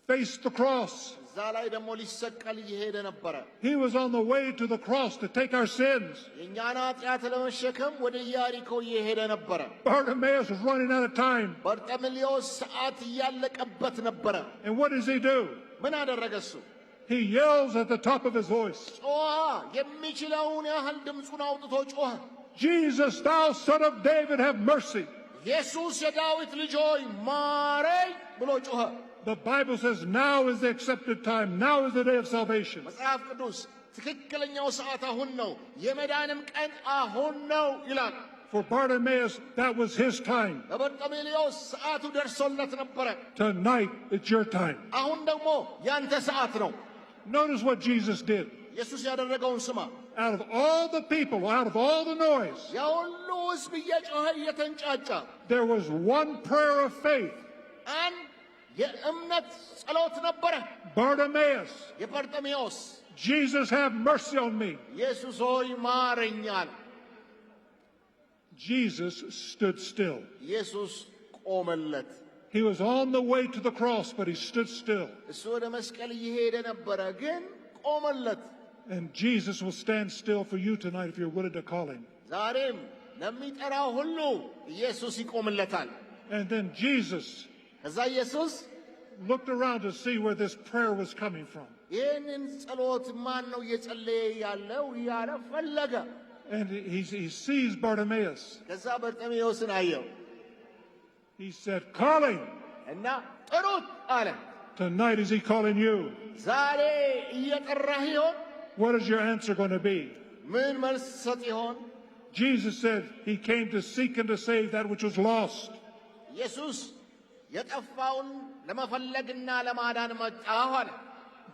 face the cross. እዛ ላይ ደግሞ ሊሰቀል እየሄደ ነበረ። He was on the way to the cross to take our sins. የእኛን ኃጢአት ለመሸከም ወደ ኢያሪኮ እየሄደ ነበረ። Bartimaeus was running out of time. በርጤሜዎስ ሰዓት እያለቀበት ነበረ። And what does he do? ምን አደረገ እሱ? He yells at the top of his voice, ጮኸ፣ የሚችለውን ያህል ድምፁን አውጥቶ ጮኸ። Jesus, thou son of David, have mercy. ኢየሱስ የዳዊት ልጅ ሆይ ማረኝ ብሎ ጮኸ። The Bible says now is the accepted time. Now is the day of salvation. መጽሐፍ ቅዱስ ትክክለኛው ሰዓት አሁን ነው፣ የመዳንም ቀን አሁን ነው ይላል። For Bartimaeus, that was his time. ለበርጤሜዎስ ሰዓቱ ደርሶለት ነበረ። Tonight, it's your time. አሁን ደግሞ ያንተ ሰዓት ነው። Notice what Jesus did. ኢየሱስ ያደረገውን ስማ። Out of all the people, out of all the noise, ያ ሁሉ ሕዝብ እየጮኸ እየተንጫጫ there was one prayer of faith. አንድ የእምነት ጸሎት ነበረ። Bartimaeus, የበርጤሜዎስ Jesus, have mercy on me. ኢየሱስ ሆይ ማረኝ አለ። Jesus stood still. ኢየሱስ ቆመለት። He was on the way to the cross, but he stood still. እሱ ወደ መስቀል እየሄደ ነበረ፣ ግን ቆመለት። And Jesus will stand still for you tonight if you're willing to call him. ዛሬም ለሚጠራው ሁሉ ኢየሱስ ይቆምለታል። And then Jesus ከዛ ኢየሱስ looked around to see where this prayer was coming from. ይህንን ጸሎት ማን ነው እየጸለየ ያለው እያለ ፈለገ። And he sees Bartimaeus. ከዛ በርጤሜዎስን አየው። He said, call him. እና ጥሩት አለ። Tonight is he calling you? ዛሬ እየጠራህ ይሆን? What is your answer going to be? ምን መልስ ሰጥ ይሆን? Jesus said he came to seek and to save that which was lost. ኢየሱስ የጠፋውን ለመፈለግና ለማዳን መጣሁ አለ።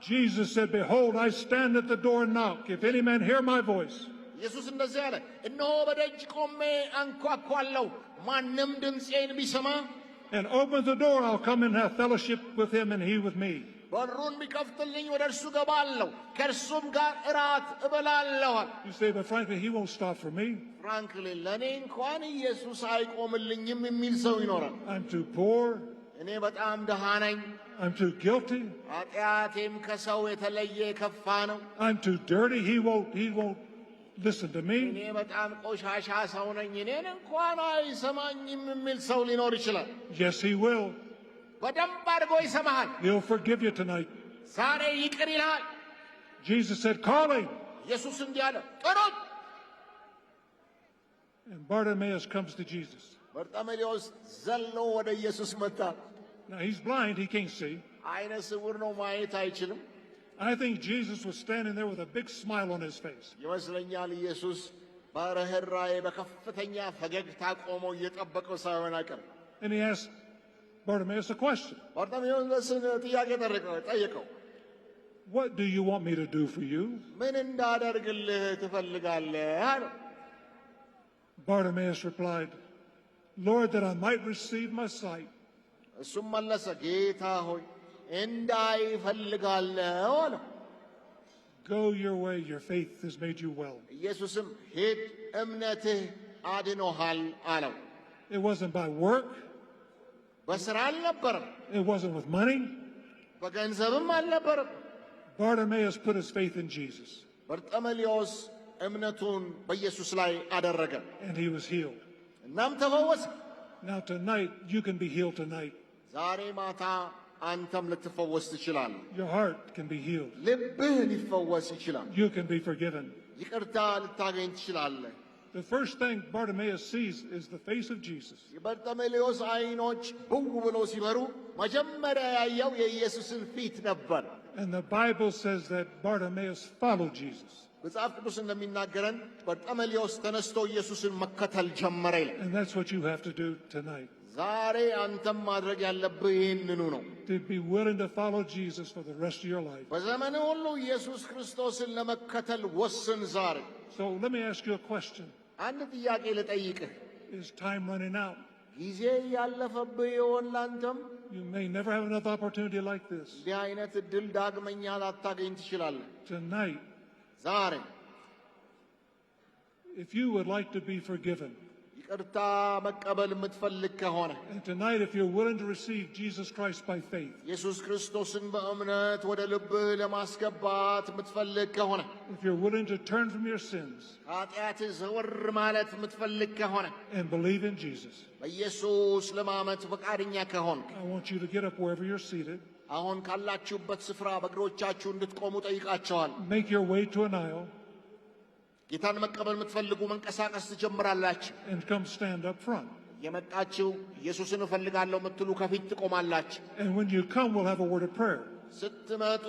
Jesus said, behold, I stand at the door and knock. If any man hear my voice. ኢየሱስ እንደዚህ አለ፣ እነሆ በደጅ ቆሜ አንኳኳለሁ፣ ማንም ድምፄን ቢሰማ And opens the door, I'll come and have fellowship with him and he with me. በሩን ቢከፍትልኝ ወደ እርሱ ገባለሁ፣ ከእርሱም ጋር እራት እበላለሁ። You say, but frankly, he won't stop for me. ፍራንክሊ ለእኔ እንኳን ኢየሱስ አይቆምልኝም የሚል ሰው ይኖራል። I'm too poor. እኔ በጣም ድሃ ነኝ፣ I'm too guilty. ኃጢአቴም ከሰው የተለየ የከፋ ነው። I'm too dirty. He won't listen to እኔ me. በጣም ቆሻሻ ሰው ነኝ፣ እኔን እንኳን አይሰማኝም የሚል ሰው ሊኖር ይችላል። Yes, he will. በደንብ አድርጎ ይሰማሃል። He'll forgive you tonight. ዛሬ ይቅር ይልሃል። Jesus said, call him. ኢየሱስ እንዲህ አለ፣ ጥሩት። And Bartimaeus comes to Jesus. በርጤሜዎስ ዘሎ ወደ ኢየሱስ መጣ። Now he's blind. He can't see. አይነ ስውር ነው፣ ማየት አይችልም። I think Jesus was standing there with a big smile on his face. ይመስለኛል ኢየሱስ በርህራኄ በከፍተኛ ፈገግታ ቆሞ እየጠበቀው ሳይሆን አይቀርም። And he asked Bartimaeus a question. በርጤሜዎስን ጥያቄ ጠየቀው። What do you want me to do for you? ምን እንዳደርግልህ ትፈልጋለህ አለው። Bartimaeus replied, Lord, that I might receive my sight. እሱም መለሰ፣ ጌታ ሆይ እንዳይ እፈልጋለሁ አለው። Go your way, your faith has made you well. ኢየሱስም ሂድ፣ እምነትህ አድኖሃል አለው። It wasn't by work. በስራ አልነበረም፣ It wasn't with money. በገንዘብም አልነበረም። Bartimaeus put his faith in Jesus, በርጤሜዎስ እምነቱን በኢየሱስ ላይ አደረገ፣ and he was healed. እናም ተፈወሰ። Now tonight, you can be healed tonight. ዛሬ ማታ አንተም ልትፈወስ ትችላለህ። Your heart can be healed. ልብህ ሊፈወስ ይችላል። You can be forgiven. ይቅርታ ልታገኝ ትችላለህ። The first thing Bartimaeus sees is the face of Jesus. የበርጤሜዎስ አይኖች ብው ብሎ ሲበሩ መጀመሪያ ያየው የኢየሱስን ፊት ነበር። And the Bible says that Bartimaeus followed Jesus. መጽሐፍ ቅዱስ እንደሚናገረን በርጤሜዎስ ተነስቶ ኢየሱስን መከተል ጀመረ ይላል። And that's what you have to do tonight. ዛሬ አንተም ማድረግ ያለብህ ይህንኑ ነው። To be willing to follow Jesus for the rest of your life. በዘመን ሁሉ ኢየሱስ ክርስቶስን ለመከተል ወስን ዛሬ። So let me ask you a question. አንድ ጥያቄ ልጠይቅህ። Is time running out? ጊዜ ያለፈብህ ይሆን? ላንተም You may never have another opportunity like this. እንዲህ አይነት እድል ዳግመኛ ላታገኝ ትችላለህ። Tonight, ዛሬ if you would like to be forgiven, ይቅርታ መቀበል የምትፈልግ ከሆነ and tonight if you're willing to receive Jesus Christ by faith, ኢየሱስ ክርስቶስን በእምነት ወደ ልብህ ለማስገባት የምትፈልግ ከሆነ if you're willing to turn from your sins ኃጢአትህ ዘወር ማለት የምትፈልግ ከሆነ and believe in Jesus, በኢየሱስ ለማመን ፈቃደኛ ከሆንክ I want you to get up wherever you're seated, አሁን ካላችሁበት ስፍራ በእግሮቻችሁ እንድትቆሙ ጠይቃቸዋል። make your way to an aisle, ጌታን መቀበል የምትፈልጉ መንቀሳቀስ ትጀምራላችሁ። and come stand up front. የመጣችሁ ኢየሱስን እፈልጋለሁ የምትሉ ከፊት ትቆማላችሁ። And when you come, we'll have a word of prayer. ስትመጡ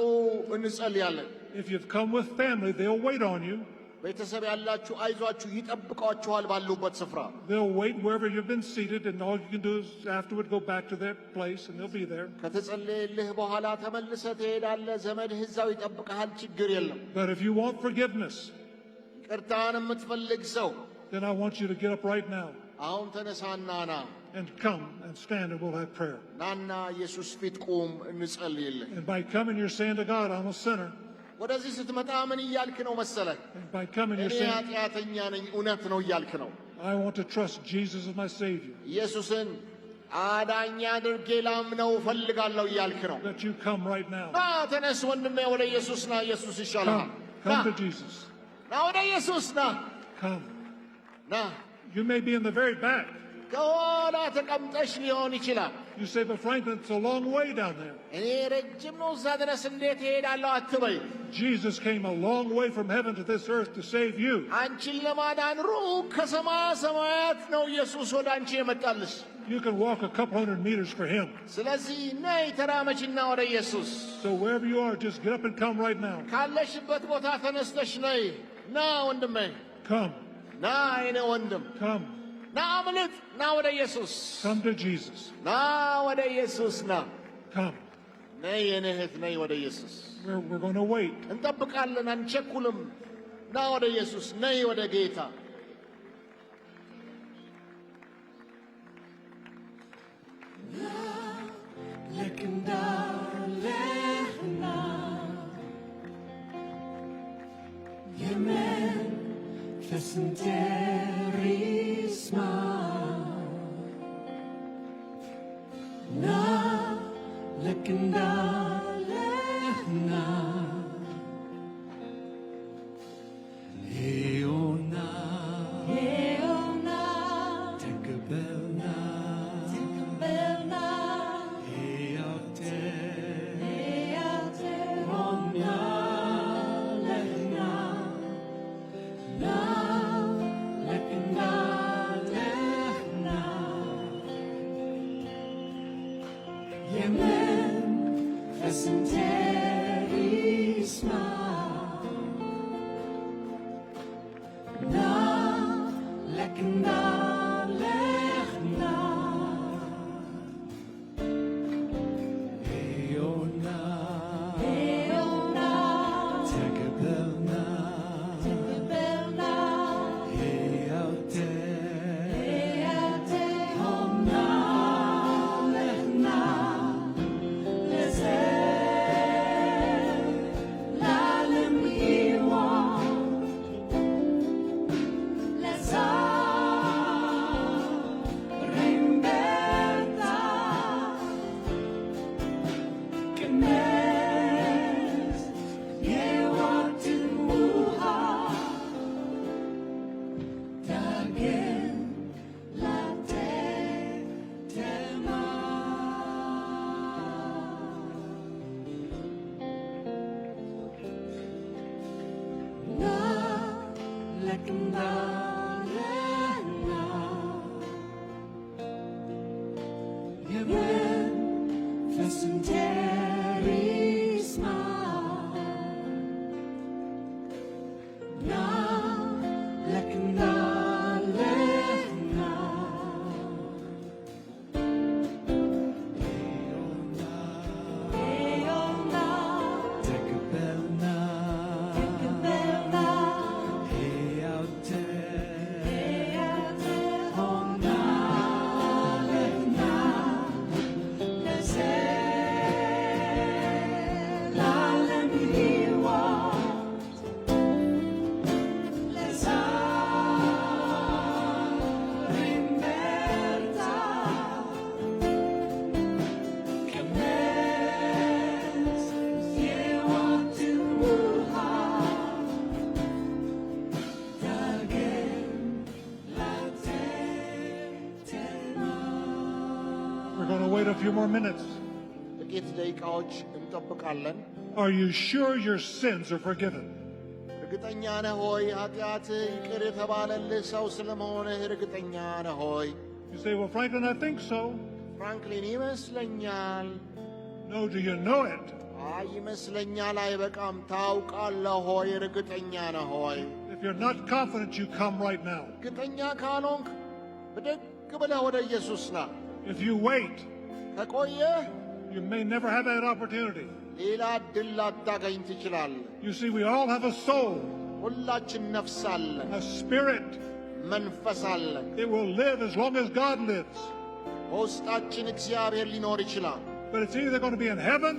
እንጸልያለን። If you've come with family, they'll wait on you. ቤተሰብ ያላችሁ አይዟችሁ ይጠብቋችኋል ባሉበት ስፍራ። They'll wait wherever you've been seated, and all you can do is afterward go back to their place, and they'll be there. ከተጸለየልህ በኋላ ተመልሰህ ትሄዳለህ። ዘመድህ እዛው ይጠብቅሃል። ችግር የለም። But if you want forgiveness, ይቅርታን የምትፈልግ ሰው then I want you to get up right now አሁን ተነሳና ና and come and stand, and we'll have prayer. ናና ኢየሱስ ፊት ቁም እንጸልይልህ። And by coming, you're saying to God, I'm a sinner. ወደዚህ ስትመጣ ምን እያልክ ነው መሰለህ? And by coming, you're እኔ saying, ኃጢአተኛ ነኝ እውነት ነው እያልክ ነው። I want to trust Jesus as my Savior. ኢየሱስን አዳኝ አድርጌ ላምነው እፈልጋለሁ እያልክ ነው። That you come right now. ና ተነስ ወንድሜ፣ ወደ ኢየሱስ ና። ኢየሱስ ይሻልሃል። Come to Jesus. ና ወደ ኢየሱስ ና። Come. ና You may be in the very back. ከኋላ ተቀምጠሽ ሊሆን ይችላል። You say, but Franklin, it's a long way down there. እኔ ረጅም ነው እዛ ድረስ እንዴት እሄዳለሁ አትበይ። Jesus came a long way from heaven to this earth to save you. አንቺን ለማዳን ሩቅ ከሰማያ ሰማያት ነው ኢየሱስ ወደ አንቺ የመጣልሽ። You can walk a couple hundred meters for him. ስለዚህ ነይ ተራመችና ወደ ኢየሱስ። So wherever you are, just get up and come right now. ካለሽበት ቦታ ተነስተሽ ነይ። ና ወንድሜ፣ Come. ና የኔ ወንድም፣ Come. ና አምልጥ፣ ና ወደ ኢየሱስ፣ Come to Jesus. ና ወደ ኢየሱስ ና። Come. ነይ የኔ እህት፣ ነይ ወደ ኢየሱስ። We're going to wait. እንጠብቃለን፣ አንቸኩልም። ና ወደ ኢየሱስ፣ ነይ ወደ ጌታ። Wait a few more minutes. ጥቂት ደቂቃዎች እንጠብቃለን። Are you sure your sins are forgiven? እርግጠኛ ነህ ሆይ ኃጢአትህ ይቅር የተባለልህ ሰው ስለመሆንህ እርግጠኛ ነህ ሆይ? You say, well, Franklin, I think so. ፍራንክሊን ይመስለኛል። No, do you know it? አይ ይመስለኛል አይበቃም። ታውቃለህ ሆይ? እርግጠኛ ነህ ሆይ? If you're not confident, you come right now. እርግጠኛ ካልሆንክ ብድግ ብለህ ወደ ኢየሱስ ና። If you wait, ከቆየህ you may never have that opportunity. ሌላ ዕድል ላታገኝ ትችላለህ። You see, we all have a soul, ሁላችን ነፍስ አለን፣ a spirit. መንፈስ አለን። It will live as long as God lives. በውስጣችን እግዚአብሔር ሊኖር ይችላል። But it's either going to be in heaven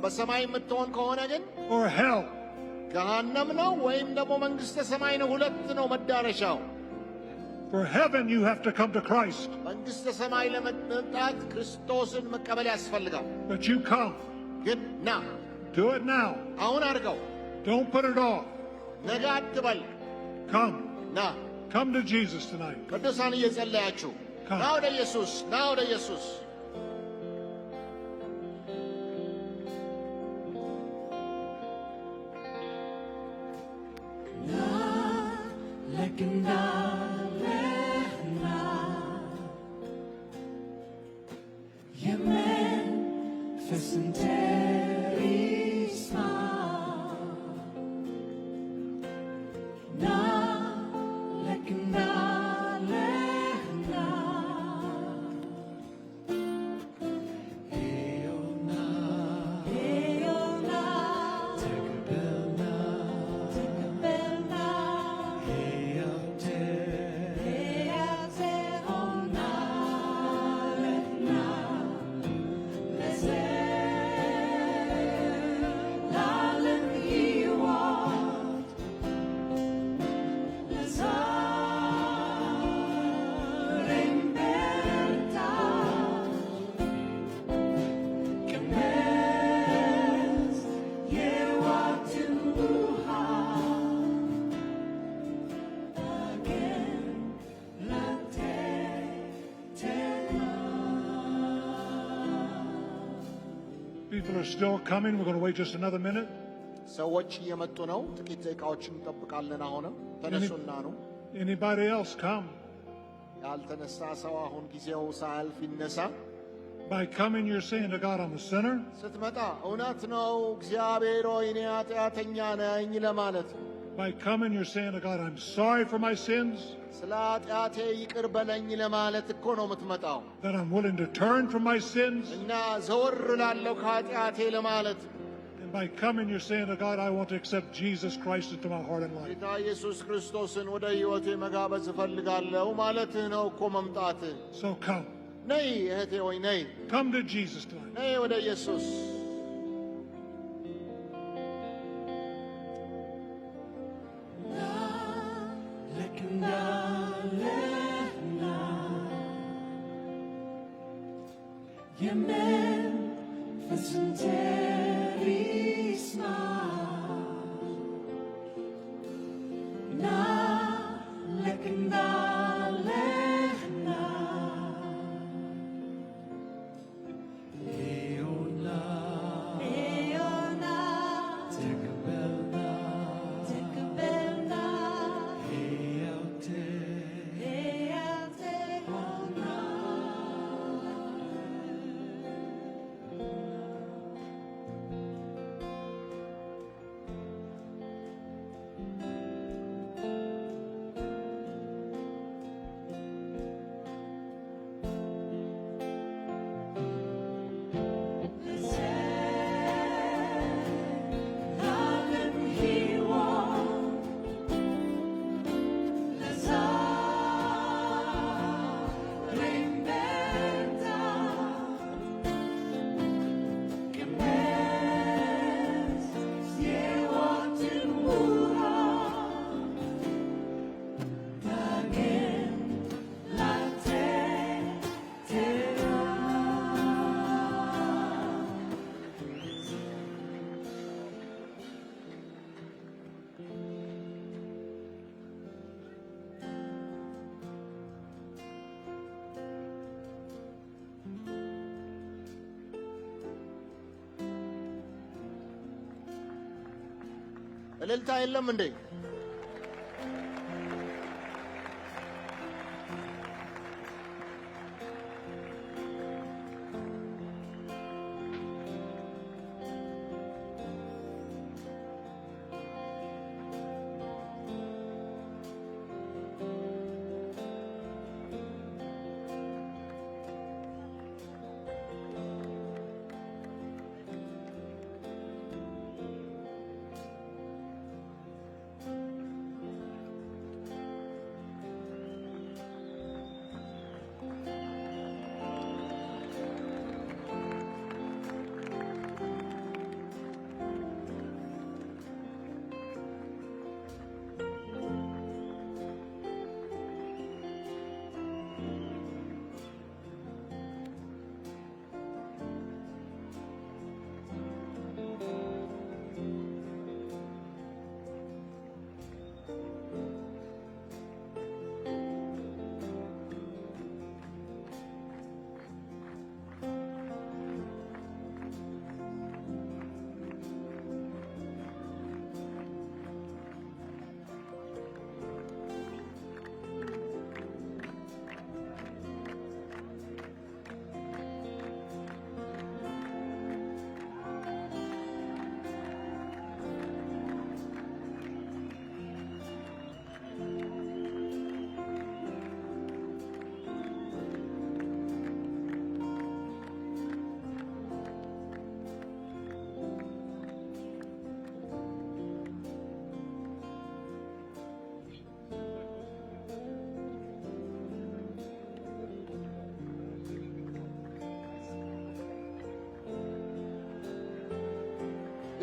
በሰማይ የምትሆን ከሆነ ግን or hell. ገሃነም ነው ወይም ደግሞ መንግሥተ ሰማይ ነው። ሁለት ነው መዳረሻው። For heaven, you have to come to Christ. መንግሥተ ሰማይ ለመምጣት ክርስቶስን መቀበል ያስፈልጋል። But you come. ግን ና፣ Do it now. አሁን አድርገው። Don't put it off. ነገ አትበል። Come. ና። Come to Jesus tonight. ቅዱሳን እየጸለያችሁ Come. ና ወደ ኢየሱስ፣ ና ወደ ኢየሱስ። People are still coming. We're going to wait just another minute. ሰዎች እየመጡ ነው። ጥቂት ደቂቃዎችን እንጠብቃለን። አሁንም ተነሱና ነው። Anybody else come? ያልተነሳ ሰው አሁን ጊዜው ሳያልፍ ይነሳ። By coming, you're saying to God, I'm a sinner. ስትመጣ እውነት ነው እግዚአብሔር ሆይ እኔ ኃጢአተኛ ነኝ ለማለት። By coming, you're saying to God, I'm sorry for my sins. ስለ ኃጢአቴ ይቅር በለኝ ለማለት እኮ ነው የምትመጣው። That I'm willing to turn from my sins. እና ዘወር ላለው ከኃጢአቴ ለማለት። And by coming, you're saying to God, I want to accept Jesus Christ into my heart and life. ጌታ ኢየሱስ ክርስቶስን ወደ ሕይወቴ መጋበዝ እፈልጋለሁ ማለትህ ነው እኮ መምጣትህ። So come. ነይ እህቴ ሆይ ነይ። Come to Jesus tonight. ነይ ወደ ኢየሱስ። እልልታ የለም እንዴ?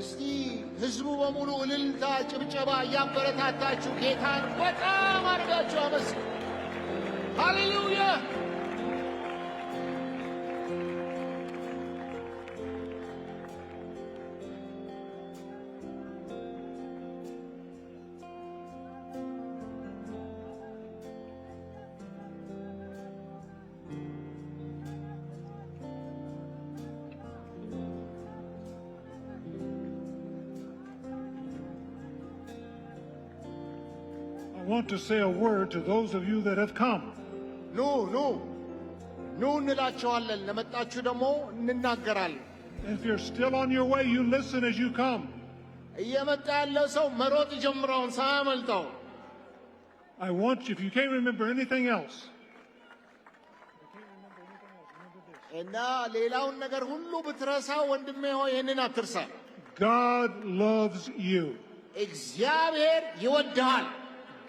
እስቲ ህዝቡ በሙሉ እልልታ ጭብጨባ እያበረታታችሁ ጌታን በጣም አድርጋችሁ አመስግኑ። ሃሌሉያ! I want to say a word to those of you that have come. ኑ ኑ ኑ እንላቸዋለን። ለመጣችሁ ደግሞ እንናገራለን። If you're still on your way, you listen as you come. እየመጣ ያለ ሰው መሮጥ ጀምረውን ሳያመልጠው። I want you, if you can't remember anything else, እና ሌላውን ነገር ሁሉ ብትረሳ ወንድሜ ሆይ ይህንን አትርሳ። God loves you. እግዚአብሔር ይወድሃል።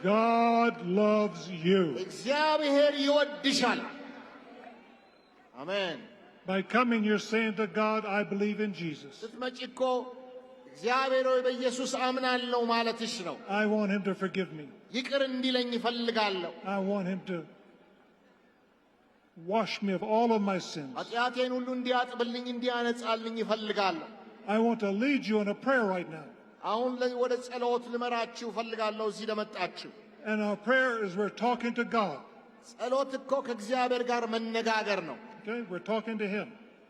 God loves you. እግዚአብሔር ይወድሻል። አሜን። By coming, you're saying to God, I believe in Jesus. ስትመጪ እኮ እግዚአብሔር ሆይ በኢየሱስ አምናለሁ ማለትሽ ነው። I want him to forgive me. ይቅር እንዲለኝ እፈልጋለሁ። I want him to wash me of all of my sins. ኃጢአቴን ሁሉ እንዲያጥብልኝ እንዲያነጻልኝ እፈልጋለሁ። I want to lead you in a prayer right now. አሁን ወደ ጸሎት ልመራችሁ እፈልጋለሁ እዚህ ለመጣችሁ። And our prayer is we're talking to God. ጸሎት እኮ ከእግዚአብሔር ጋር መነጋገር ነው። Okay? We're talking to him.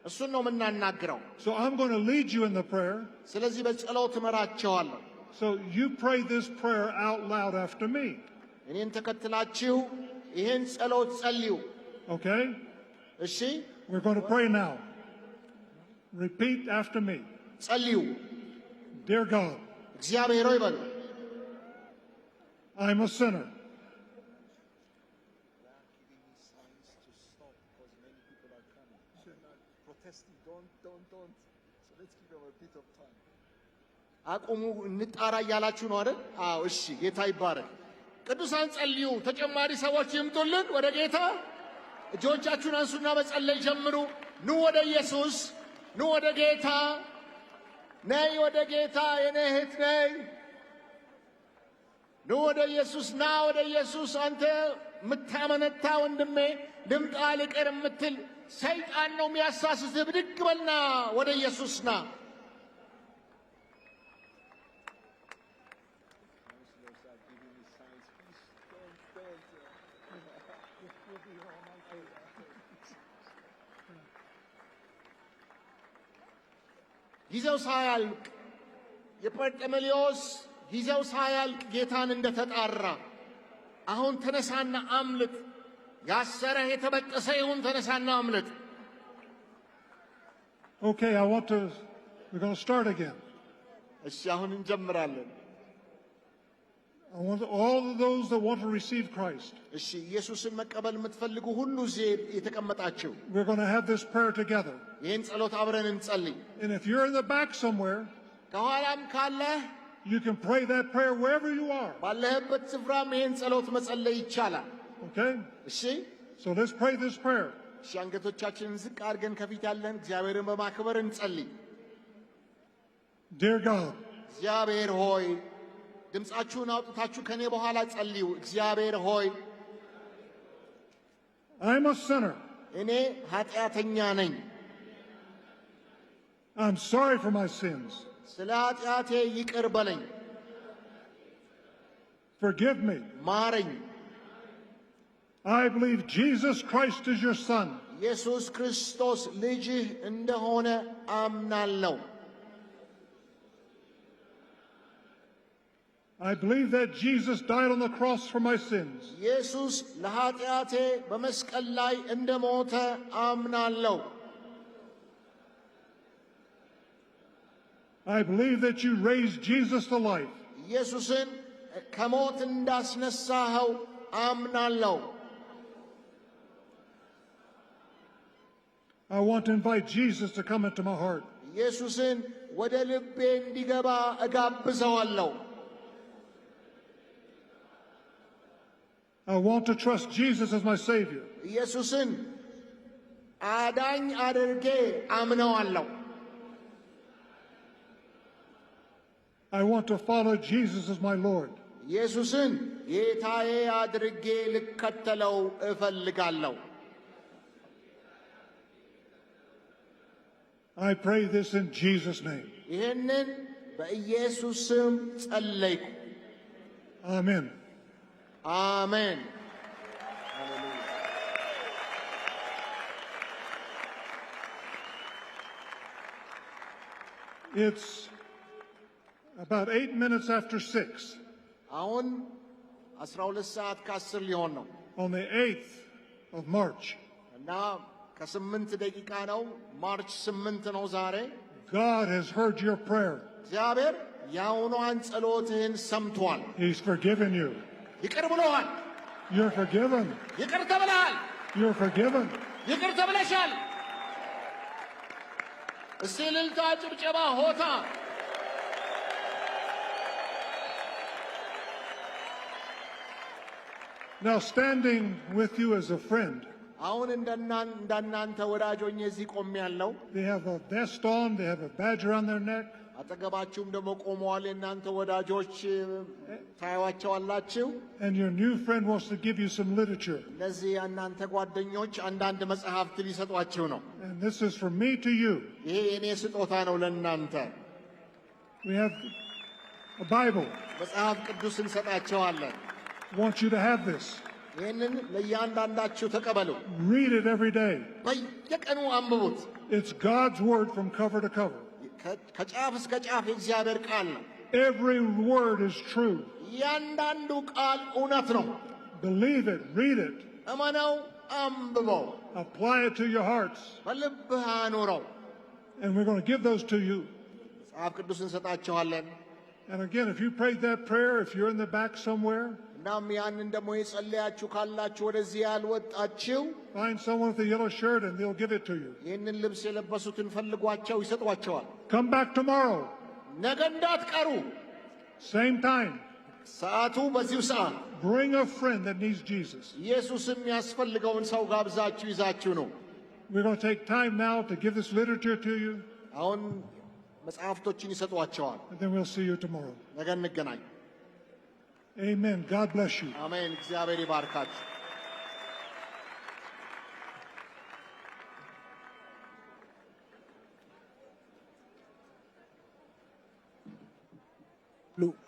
እሱን ነው የምናናግረው። So I'm going to lead you in the prayer. ስለዚህ በጸሎት እመራቸዋለሁ። So you pray this prayer out loud after me. እኔን ተከትላችሁ ይህን ጸሎት ጸልዩ። Okay? እሺ? We're going to pray now. Repeat after me. ጸልዩ። Dear God, እግዚአብሔር ሆይ በሉ። I'm a sinner. አቁሙ እንጣራ እያላችሁ ነው አይደል? አዎ፣ እሺ። ጌታ ይባረክ። ቅዱሳን ጸልዩ። ተጨማሪ ሰዎች ይምጡልን ወደ ጌታ። እጆቻችሁን አንሱና መጸለይ ጀምሩ። ኑ ወደ ኢየሱስ፣ ኑ ወደ ጌታ። ነይ ወደ ጌታ የኔ እህት ነይ። ኑ ወደ ኢየሱስ፣ ና ወደ ኢየሱስ። አንተ የምታመነታ ወንድሜ ልምጣ ልቅር የምትል ሰይጣን ነው የሚያሳስትህ። ብድግ በልና ወደ ኢየሱስ ና። ጊዜው ሳያልቅ የበርጤሜዎስ ጊዜው ሳያልቅ ጌታን እንደተጣራ አሁን ተነሳና አምልጥ። ያሰረህ የተበጠሰ ይሁን፣ ተነሳና አምልጥ። Okay, we're going to start again. እሺ፣ አሁን እንጀምራለን። I want all of those that want to receive Christ. እሺ፣ ኢየሱስን መቀበል የምትፈልጉ ሁሉ እዚህ የተቀመጣችሁ We're going to have this prayer together. ይህን ጸሎት አብረን እንጸልይ። And if you're in the back somewhere, ከኋላም ካለህ you can pray that prayer wherever you are. ባለህበት ስፍራም ይህን ጸሎት መጸለይ ይቻላል። Okay? እሺ፣ So let's pray this prayer. እሺ፣ አንገቶቻችንን ዝቅ አድርገን ከፊት ያለን እግዚአብሔርን በማክበር እንጸልይ። Dear God, እግዚአብሔር ሆይ ድምፃችሁን አውጥታችሁ ከኔ በኋላ ጸልዩ። እግዚአብሔር ሆይ I'm a sinner. እኔ ኃጢአተኛ ነኝ። I'm sorry for my sins. ስለ ኃጢአቴ ይቅር በለኝ፣ Forgive me. ማረኝ። I believe Jesus Christ is your Son. ኢየሱስ ክርስቶስ ልጅህ እንደሆነ አምናለሁ። I believe that Jesus died on the cross for my sins. ኢየሱስ ለኃጢአቴ በመስቀል ላይ እንደሞተ አምናለሁ። I believe that you raised Jesus to life. ኢየሱስን ከሞት እንዳስነሳኸው አምናለሁ። I want to invite Jesus to come into my heart. ኢየሱስን ወደ ልቤ እንዲገባ እጋብዘዋለሁ። I want to trust Jesus as my Savior. ኢየሱስን አዳኝ አድርጌ አምነዋለሁ። I want to follow Jesus as my Lord. ኢየሱስን ጌታዬ አድርጌ ልከተለው እፈልጋለሁ። I pray this in Jesus' name. ይህንን በኢየሱስ ስም ጸለይኩ። Amen. አሜን። It's about 8 minutes after 6 አሁን 12 ሰዓት ከ10 ሊሆን ነው on the 8th of March. እና ከ8 ደቂቃ ነው። ማርች 8 ነው ዛሬ። God has heard your prayer. እግዚአብሔር የአሁኗን ጸሎትህን ሰምቷል። He's forgiven you. ይቅር ብሎሃል። You're forgiven. ይቅር ተብለሃል። You're forgiven. ይቅር ተብለሻል። እስቲ እልልታ፣ ጭብጨባ፣ ሆታ። Now, standing with you as a friend, አሁን እንደናንተ ወዳጆኝ እዚህ ቆሜያለሁ። they have a vest on, they have a badge around their neck, አጠገባችሁም ደግሞ ቆመዋል። የእናንተ ወዳጆች ታዩዋቸዋላችሁ። and your new friend wants to give you some literature. እነዚህ የእናንተ ጓደኞች አንዳንድ መጽሐፍት ሊሰጧችሁ ነው። And this is from me to you. ይሄ የኔ ስጦታ ነው ለእናንተ። We have a Bible. መጽሐፍ ቅዱስ እንሰጣቸዋለን። I want you to have this. ይህንን ለእያንዳንዳችሁ ተቀበሉ። Read it every day. በየቀኑ አንብቡት። It's God's word from cover to cover. ከጫፍ እስከ ጫፍ የእግዚአብሔር ቃል ነው። Every word is true. እያንዳንዱ ቃል እውነት ነው። Believe it, read it, እመነው፣ አንብበው፣ apply it to your hearts. በልብህ አኑረው። And we're going to give those to you. መጽሐፍ ቅዱስ እንሰጣችኋለን። And again, if you prayed that prayer, if you're in the back somewhere, እናም ያንን ደግሞ የጸለያችሁ ካላችሁ ወደዚህ ያልወጣችሁ find someone with a yellow shirt and they'll give it to you. ይህንን ልብስ የለበሱትን ፈልጓቸው፣ ይሰጧቸዋል። Come back tomorrow, ነገ እንዳትቀሩ። same time. ሰዓቱ በዚሁ ሰዓት። Bring a friend that needs Jesus. ኢየሱስም ያስፈልገውን ሰው ጋብዛችሁ ይዛችሁ ነው። We're going to take time now to give this literature to you, አሁን መጽሐፍቶችን ይሰጧቸዋል። and then we'll see you tomorrow. ነገ እንገናኝ። Amen. God bless you. አሜን። እግዚአብሔር ይባርካችሁ። Luke.